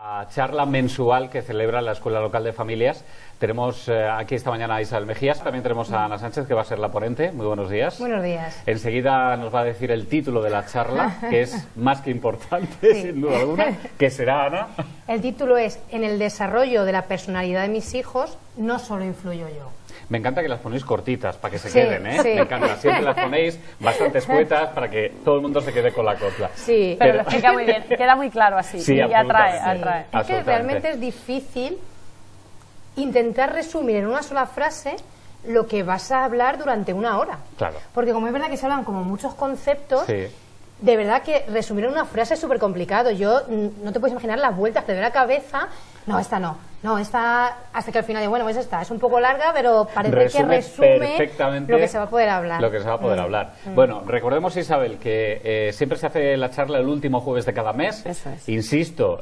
La charla mensual que celebra la Escuela Local de Familias. Tenemos aquí esta mañana a Isabel Mejías, también tenemos a Ana Sánchez, que va a ser la ponente. Muy buenos días. Buenos días. Enseguida nos va a decir el título de la charla, que es más que importante, sí, sin duda alguna, que será, Ana. El título es: en el desarrollo de la personalidad de mis hijos, no solo influyo yo. Me encanta que las ponéis cortitas, para que se queden, ¿eh? Sí. Me encanta. Siempre las ponéis bastante escuetas para que todo el mundo se quede con la copla. Sí. Pero lo explica muy bien, queda muy claro así, Sí, y atrae, absolutamente. atrae. Es que realmente es difícil intentar resumir en una sola frase lo que vas a hablar durante una hora. Claro. Porque como es verdad que se hablan como muchos conceptos, Sí. de verdad que resumir en una frase es súper complicado. Yo no te puedes imaginar las vueltas que te doy la cabeza. No, esta no. No, esta, hasta que al final, bueno, pues esta es un poco larga, pero parece que resume perfectamente lo que se va a poder hablar. Lo que se va a poder hablar. Bueno, recordemos, Isabel, que siempre se hace la charla el último jueves de cada mes. Eso es. Insisto,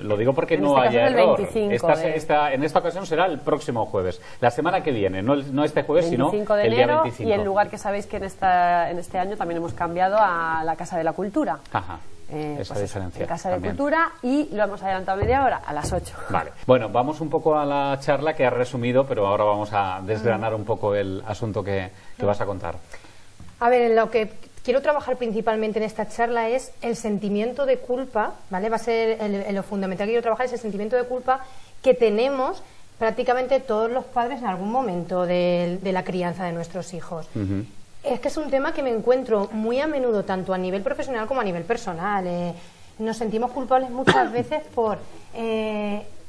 lo digo porque En no este caso haya es el error. 25 En esta ocasión será el próximo jueves. La semana que viene, no este jueves, 25 sino de el día enero, 25. y el lugar que sabéis que en este año también hemos cambiado a la Casa de la Cultura. Ajá. Esa Pues diferencia. en Casa de también. Cultura, y lo hemos adelantado media hora, a las 8. Vale. Bueno, vamos un poco a la charla que has resumido, pero ahora vamos a desgranar un poco el asunto que vas a contar. A ver, lo que quiero trabajar principalmente en esta charla es el sentimiento de culpa, ¿vale? Va a ser lo fundamental que quiero trabajar es el sentimiento de culpa que tenemos prácticamente todos los padres en algún momento de la crianza de nuestros hijos. Es que es un tema que me encuentro muy a menudo, tanto a nivel profesional como a nivel personal. Nos sentimos culpables muchas veces por...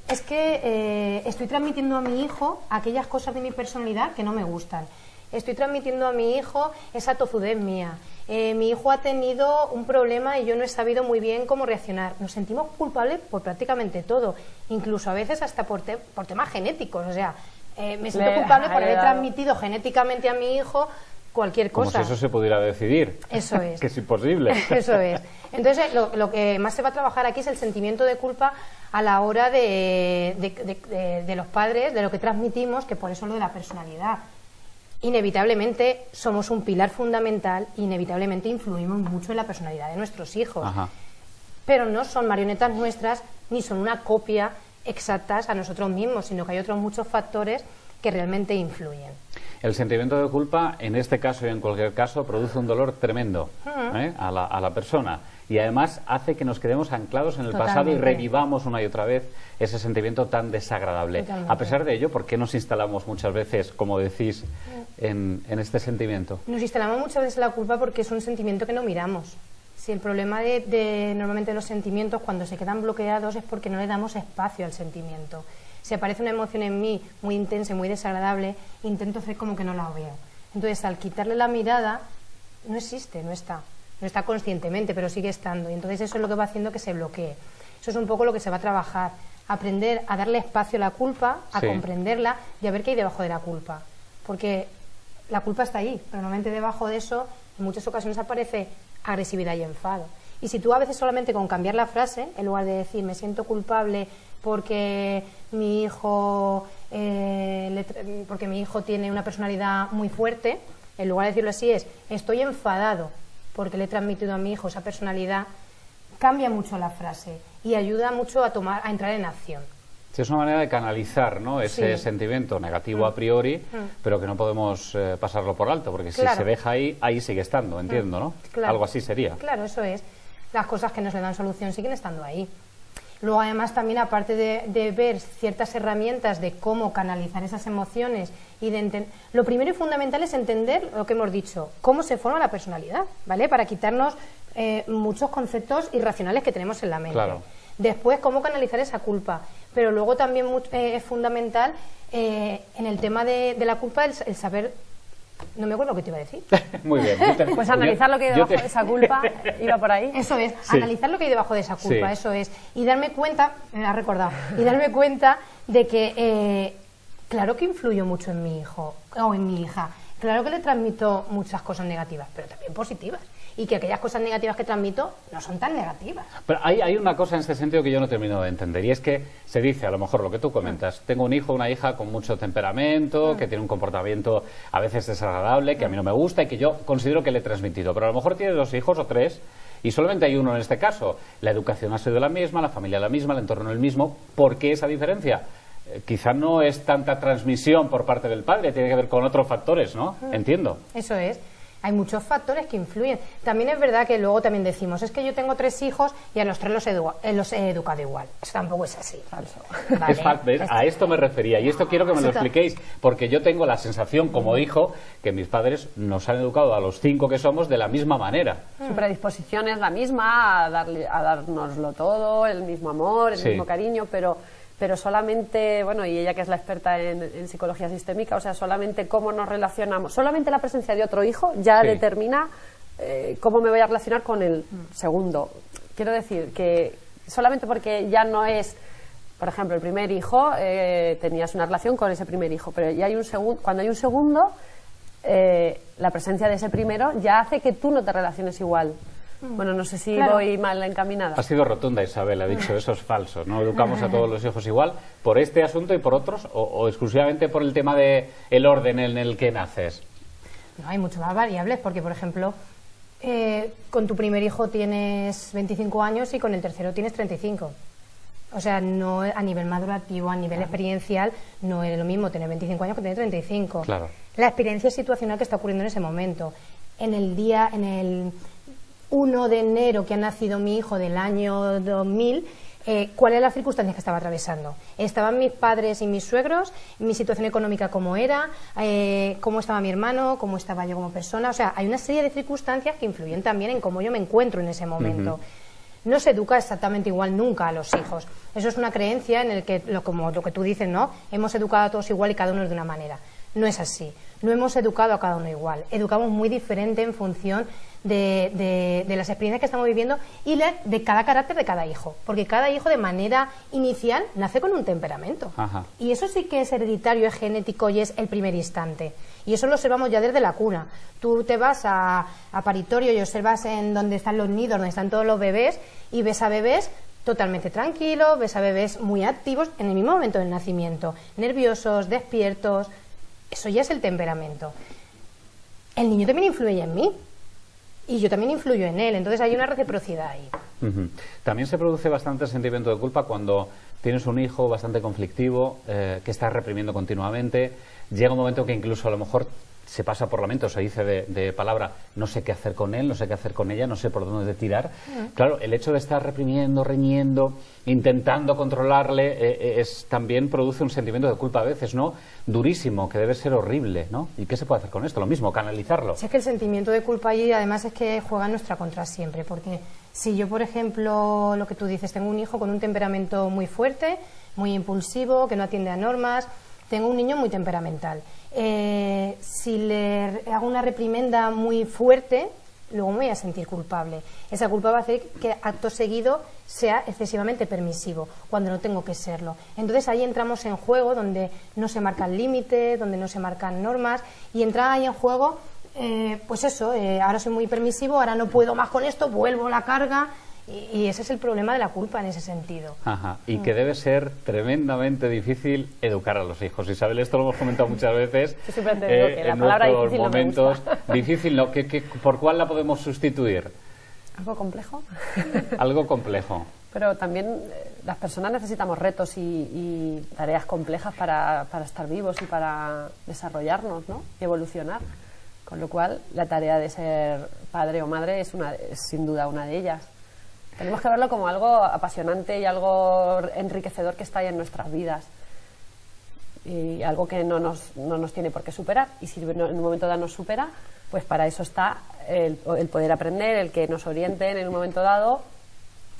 estoy transmitiendo a mi hijo aquellas cosas de mi personalidad que no me gustan. Estoy transmitiendo a mi hijo esa tozudez mía. Mi hijo ha tenido un problema y yo no he sabido muy bien cómo reaccionar. Nos sentimos culpables por prácticamente todo, incluso a veces hasta por temas genéticos. O sea, me siento culpable por haber transmitido genéticamente a mi hijo cualquier cosa. Como si eso se pudiera decidir. Eso es. Que es imposible. Eso es. Entonces, lo que más se va a trabajar aquí es el sentimiento de culpa a la hora de los padres, de lo que transmitimos, que por eso lo de la personalidad. Inevitablemente somos un pilar fundamental, inevitablemente influimos mucho en la personalidad de nuestros hijos. Ajá. Pero no son marionetas nuestras, ni son una copia exactas a nosotros mismos, sino que hay otros muchos factores que realmente influyen. El sentimiento de culpa, en este caso y en cualquier caso, produce un dolor tremendo a la persona, y además hace que nos quedemos anclados en el pasado y revivamos una y otra vez ese sentimiento tan desagradable. Totalmente. A pesar de ello, ¿por qué nos instalamos muchas veces, como decís, en este sentimiento? Nos instalamos muchas veces la culpa porque es un sentimiento que no miramos. Si el problema normalmente de los sentimientos, cuando se quedan bloqueados, es porque no le damos espacio al sentimiento. Si aparece una emoción en mí muy intensa y muy desagradable, intento hacer como que no la veo. Entonces, al quitarle la mirada, no existe, no está conscientemente, pero sigue estando. Y entonces eso es lo que va haciendo que se bloquee. Eso es un poco lo que se va a trabajar. Aprender a darle espacio a la culpa, a comprenderla y a ver qué hay debajo de la culpa. Porque la culpa está ahí, pero normalmente debajo de eso, en muchas ocasiones aparece agresividad y enfado. Y si tú a veces solamente con cambiar la frase, en lugar de decir me siento culpable porque mi hijo tiene una personalidad muy fuerte, en lugar de decirlo así es estoy enfadado porque le he transmitido a mi hijo esa personalidad, cambia mucho la frase y ayuda mucho a entrar en acción. Sí, es una manera de canalizar, ¿no?, ese sentimiento negativo a priori, pero que no podemos pasarlo por alto, porque si se deja ahí sigue estando, entiendo, ¿no? Claro. Algo así sería. Claro, eso es. Las cosas que nos le dan solución siguen estando ahí. Luego, además, también, aparte de ver ciertas herramientas de cómo canalizar esas emociones y lo primero y fundamental es entender lo que hemos dicho, cómo se forma la personalidad, ¿vale? Para quitarnos muchos conceptos irracionales que tenemos en la mente. Claro. Después, cómo canalizar esa culpa. Pero luego también es fundamental en el tema de la culpa el saber... No me acuerdo lo que te iba a decir. Muy bien. Pues analizar lo que hay debajo de esa culpa, iba por ahí. Eso es, analizar lo que hay debajo de esa culpa, eso es. Y darme cuenta, me ha recordado, y darme cuenta de que, claro que influyo mucho en mi hijo o en mi hija. Claro que le transmito muchas cosas negativas, pero también positivas. Y que aquellas cosas negativas que transmito no son tan negativas. Pero hay una cosa en este sentido que yo no termino de entender, y es que se dice, a lo mejor lo que tú comentas, tengo un hijo o una hija con mucho temperamento, que tiene un comportamiento a veces desagradable, que a mí no me gusta y que yo considero que le he transmitido, pero a lo mejor tiene 2 hijos o 3 Y solamente hay uno en este caso. La educación ha sido la misma, la familia la misma, el entorno el mismo. ¿Por qué esa diferencia? Quizá no es tanta transmisión por parte del padre, tiene que ver con otros factores, ¿no? Entiendo. Eso es. Hay muchos factores que influyen. También es verdad que luego también decimos, es que yo tengo 3 hijos y a los 3 los he educado igual. Eso tampoco es así. Falso. ¿Vale? Es falso. A esto me refería y esto quiero que me lo expliquéis, porque yo tengo la sensación como hijo que mis padres nos han educado a los 5 que somos de la misma manera. Su predisposición es la misma a dárnoslo todo, el mismo amor, el mismo cariño, pero solamente, bueno, y ella que es la experta en psicología sistémica, o sea, solamente cómo nos relacionamos, solamente la presencia de otro hijo ya determina cómo me voy a relacionar con el segundo. Quiero decir que solamente porque ya no es, por ejemplo, el primer hijo, tenías una relación con ese primer hijo, pero ya hay cuando hay un segundo, la presencia de ese primero ya hace que tú no te relaciones igual. Bueno, no sé si voy mal encaminada. Ha sido rotunda, Isabel, ha dicho, eso es falso. No educamos a todos los hijos igual por este asunto y por otros, o exclusivamente por el tema de el orden en el que naces. No, hay muchas más variables, porque, por ejemplo, con tu primer hijo tienes 25 años y con el tercero tienes 35. O sea, no a nivel madurativo, a nivel experiencial, no es lo mismo tener 25 años que tener 35. Claro. La experiencia situacional que está ocurriendo en ese momento. En el 1 de enero que ha nacido mi hijo del año 2000, ¿cuáles eran las circunstancias que estaba atravesando? ¿Estaban mis padres y mis suegros? ¿Mi situación económica cómo era? ¿Cómo estaba mi hermano? ¿Cómo estaba yo como persona? O sea, hay una serie de circunstancias que influyen también en cómo yo me encuentro en ese momento. No se educa exactamente igual nunca a los hijos. Eso es una creencia en el que, como lo que tú dices, ¿no? Hemos educado a todos igual y cada uno de una manera. No es así. No hemos educado a cada uno igual. Educamos muy diferente en función de las experiencias que estamos viviendo y de cada carácter de cada hijo. Porque cada hijo de manera inicial nace con un temperamento. Ajá. Y eso sí que es hereditario, es genético y es el primer instante. Y eso lo observamos ya desde la cuna. Tú te vas a paritorio y observas en donde están los nidos, donde están todos los bebés, y ves a bebés totalmente tranquilos, ves a bebés muy activos en el mismo momento del nacimiento, nerviosos, despiertos. Eso ya es el temperamento. El niño también influye en mí y yo también influyo en él, entonces hay una reciprocidad ahí. También se produce bastante sentimiento de culpa cuando tienes un hijo bastante conflictivo, que estás reprimiendo continuamente. Llega un momento que incluso a lo mejor se pasa por lamento, se dice de palabra, no sé qué hacer con él, no sé qué hacer con ella, no sé por dónde tirar. Claro, el hecho de estar reprimiendo, reñiendo, intentando controlarle, también produce un sentimiento de culpa a veces, ¿no? Durísimo, que debe ser horrible, ¿no? ¿Y qué se puede hacer con esto? Lo mismo, canalizarlo. Sí, es que el sentimiento de culpa allí además es que juega en nuestra contra siempre, porque si yo, por ejemplo, lo que tú dices, tengo un hijo con un temperamento muy fuerte, muy impulsivo, que no atiende a normas, tengo un niño muy temperamental. Si le hago una reprimenda muy fuerte, luego me voy a sentir culpable. Esa culpa va a hacer que acto seguido sea excesivamente permisivo, cuando no tengo que serlo. Entonces ahí entramos en juego donde no se marcan límites, donde no se marcan normas, y entra ahí en juego, pues eso, ahora soy muy permisivo, ahora no puedo más con esto, vuelvo la carga. Y ese es el problema de la culpa en ese sentido. Ajá. Y que debe ser tremendamente difícil educar a los hijos. Isabel, esto lo hemos comentado muchas veces. Yo siempre te digo que la palabra difícil momentos. No me gusta. Difícil, ¿no? ¿Por cuál la podemos sustituir? ¿Algo complejo? Algo complejo. Pero también las personas necesitamos retos y tareas complejas para estar vivos y para desarrollarnos, ¿no? Y evolucionar. Con lo cual, la tarea de ser padre o madre es sin duda una de ellas. Tenemos que verlo como algo apasionante y algo enriquecedor que está ahí en nuestras vidas. Y algo que no nos tiene por qué superar. Y si en un momento dado nos supera, pues para eso está el poder aprender, el que nos orienten en un momento dado,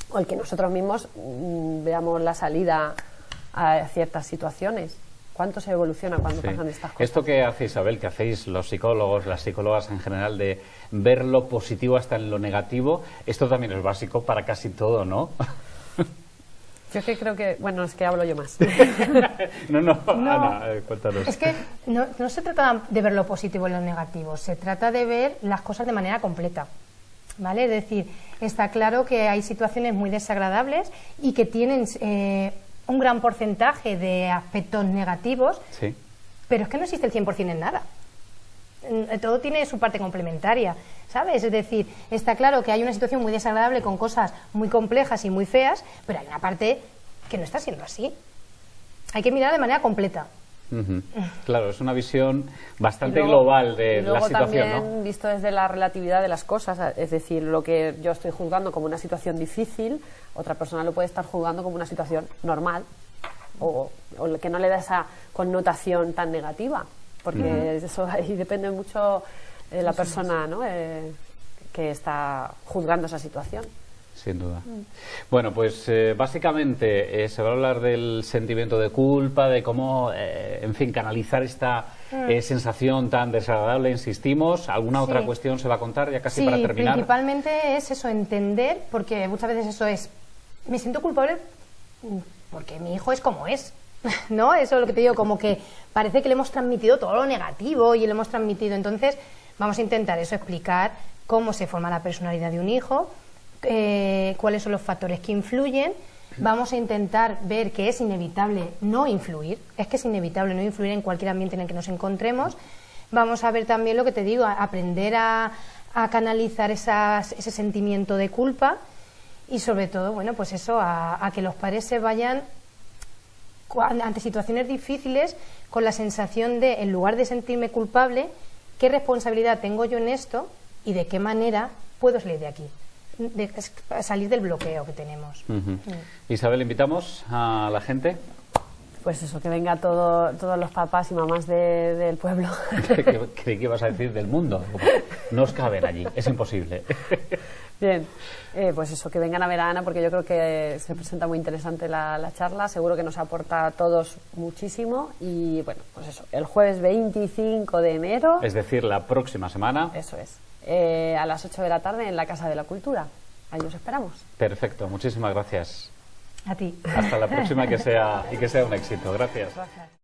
o el que nosotros mismos veamos la salida a ciertas situaciones. ¿Cuánto se evoluciona cuando pasan estas cosas? Esto que hace Isabel, que hacéis los psicólogos, las psicólogas en general, de ver lo positivo hasta en lo negativo, esto también es básico para casi todo, ¿no? Yo creo que... Bueno, es que hablo yo más. No. Ana, cuéntanos. Es que no se trata de ver lo positivo y lo negativo, se trata de ver las cosas de manera completa, ¿vale? Es decir, está claro que hay situaciones muy desagradables y que tienen... un gran porcentaje de aspectos negativos, sí. Pero es que no existe el 100% en nada. todo tiene su parte complementaria, ¿sabes? Es decir, está claro que hay una situación muy desagradable con cosas muy complejas y muy feas, pero hay una parte que no está siendo así. Hay que mirar de manera completa. Claro, es una visión bastante global de la situación, también, ¿no? Visto desde la relatividad de las cosas, es decir, lo que yo estoy juzgando como una situación difícil, otra persona lo puede estar juzgando como una situación normal o que no le da esa connotación tan negativa, porque eso ahí depende mucho de la persona, ¿no? Que está juzgando esa situación. Sin duda. Bueno, pues básicamente se va a hablar del sentimiento de culpa, de cómo, en fin, canalizar esta sensación tan desagradable, insistimos. ¿Alguna otra cuestión se va a contar ya casi para terminar? Sí, principalmente es eso, entender, porque muchas veces eso es, me siento culpable porque mi hijo es como es, ¿no? Eso es lo que te digo, como que parece que le hemos transmitido todo lo negativo y le hemos transmitido. Entonces, vamos a intentar eso, explicar cómo se forma la personalidad de un hijo, cuáles son los factores que influyen. Vamos a intentar ver que es inevitable no influir, es que es inevitable no influir en cualquier ambiente en el que nos encontremos. Vamos a ver también lo que te digo, aprender a canalizar ese sentimiento de culpa y sobre todo, bueno, pues eso, a que los padres se vayan ante situaciones difíciles con la sensación de, en lugar de sentirme culpable, ¿qué responsabilidad tengo yo en esto y de qué manera puedo salir de aquí? De salir del bloqueo que tenemos. Isabel, invitamos a la gente. Pues eso, que venga todos los papás y mamás del pueblo. Creí que ibas a decir del mundo. No os caben allí, es imposible. Bien, pues eso, que vengan a ver a Ana, porque yo creo que se presenta muy interesante la charla, seguro que nos aporta a todos muchísimo. Y bueno, pues eso, el jueves 25 de enero, es decir, la próxima semana. Eso es, a las 8 de la tarde en la Casa de la Cultura. Ahí os esperamos. Perfecto, muchísimas gracias. A ti. Hasta la próxima y que sea un éxito. Gracias. Gracias.